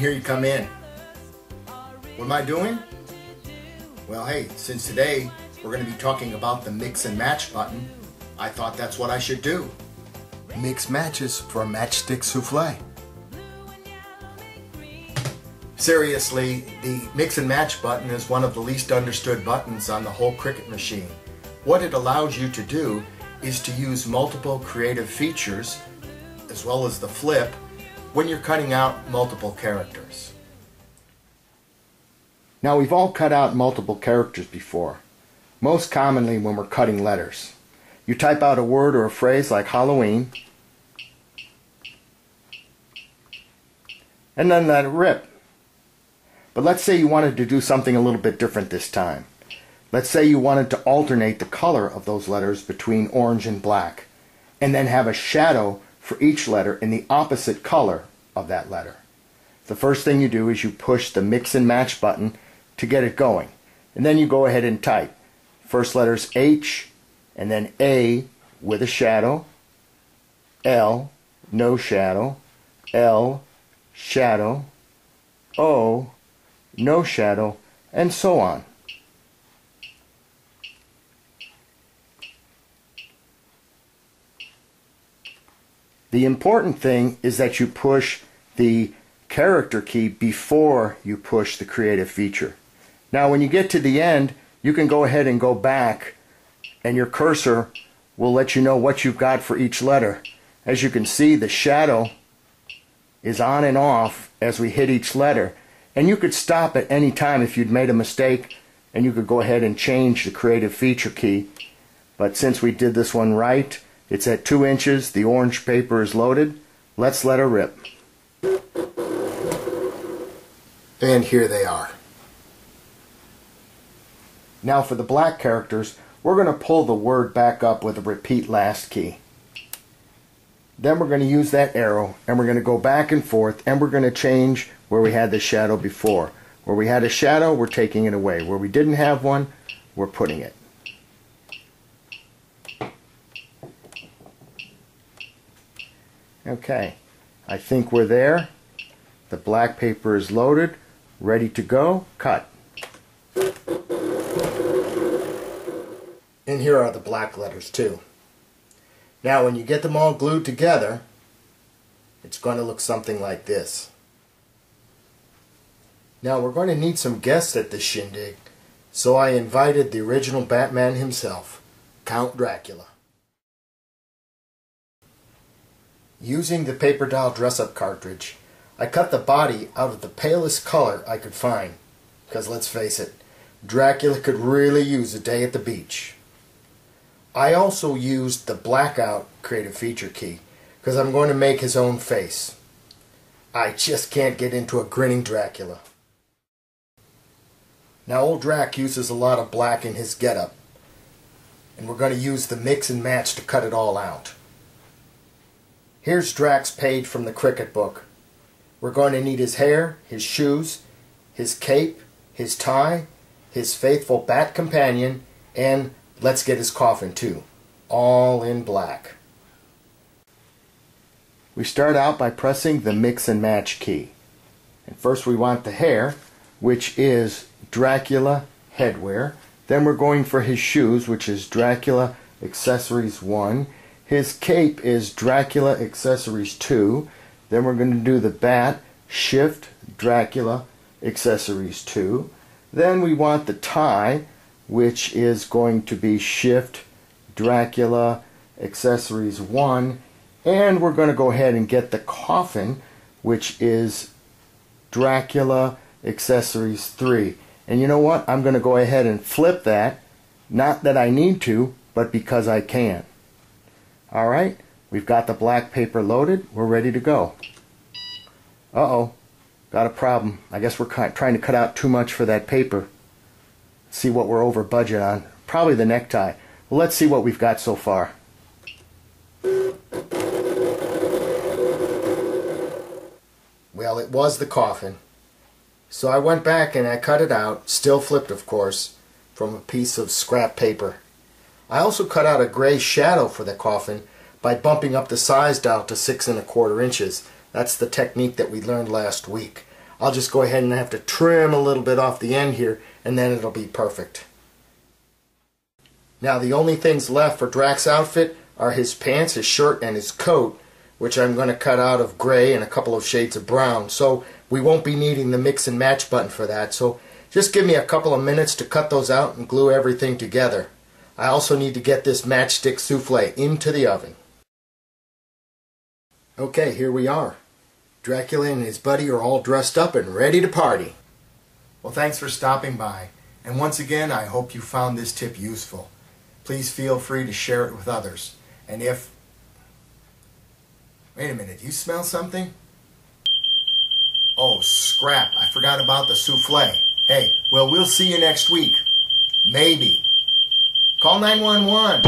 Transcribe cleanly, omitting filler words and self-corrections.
here you come in. What am I doing? Well, hey, since today we're going to be talking about the mix and match button, I thought that's what I should do. Mix matches for a matchstick souffle. Seriously, the mix and match button is one of the least understood buttons on the whole Cricut machine. What it allows you to do is to use multiple creative features, as well as the flip, when you're cutting out multiple characters. Now, we've all cut out multiple characters before, most commonly when we're cutting letters. You type out a word or a phrase like Halloween, and then let it rip. But let's say you wanted to do something a little bit different this time. Let's say you wanted to alternate the color of those letters between orange and black, and then have a shadow for each letter in the opposite color of that letter. The first thing you do is you push the mix and match button to get it going. And then you go ahead and type. First letters H, and then A with a shadow, L, no shadow, L, shadow, O, no shadow, and so on. The important thing is that you push the character key before you push the creative feature. Now when you get to the end, you can go ahead and go back, and your cursor will let you know what you've got for each letter. As you can see, the shadow is on and off as we hit each letter, and you could stop at any time if you'd made a mistake, and you could go ahead and change the creative feature key. But since we did this one right, it's at 2 inches, the orange paper is loaded. Let's let her rip. And here they are. Now for the black characters, we're going to pull the word back up with a repeat last key. Then we're going to use that arrow, and we're going to go back and forth, and we're going to change where we had the shadow before. Where we had a shadow, we're taking it away. Where we didn't have one, we're putting it. Okay, I think we're there. The black paper is loaded, ready to go. Cut. And here are the black letters too. Now when you get them all glued together, it's going to look something like this. Now we're going to need some guests at this shindig, so I invited the original Batman himself, Count Dracula. Using the paper doll dress-up cartridge, I cut the body out of the palest color I could find, because let's face it, Dracula could really use a day at the beach. I also used the blackout creative feature key, because I'm going to make his own face. I just can't get into a grinning Dracula. Now old Drac uses a lot of black in his getup, and we're going to use the mix and match to cut it all out. Here's Drac's page from the Cricut book. We're going to need his hair, his shoes, his cape, his tie, his faithful bat companion, and let's get his coffin too, all in black. We start out by pressing the mix and match key. And first we want the hair, which is Dracula headwear. Then we're going for his shoes, which is Dracula accessories 1. His cape is Dracula accessories 2. Then we're going to do the bat, Shift Dracula accessories 2. Then we want the tie, which is going to be Shift Dracula accessories 1. And we're going to go ahead and get the coffin, which is Dracula accessories 3. And you know what? I'm going to go ahead and flip that. Not that I need to, but because I can. Alright, we've got the black paper loaded. We're ready to go. Uh-oh, got a problem. I guess we're trying to cut out too much for that paper. Let's see what we're over budget on. Probably the necktie. Well, let's see what we've got so far. Well, it was the coffin. So I went back and I cut it out, still flipped of course, from a piece of scrap paper. I also cut out a gray shadow for the coffin by bumping up the size dial to 6 1/4 inches. That's the technique that we learned last week. I'll just go ahead and have to trim a little bit off the end here, and then it'll be perfect. Now the only things left for Drax's outfit are his pants, his shirt, and his coat, which I'm going to cut out of gray and a couple of shades of brown. So we won't be needing the mix and match button for that. So just give me a couple of minutes to cut those out and glue everything together. I also need to get this matchstick souffle into the oven. Okay, here we are. Dracula and his buddy are all dressed up and ready to party. Well, thanks for stopping by. And once again, I hope you found this tip useful. Please feel free to share it with others. And if... Wait a minute, you smell something? Oh, scrap. I forgot about the souffle. Hey, well, we'll see you next week. Maybe. Call 911.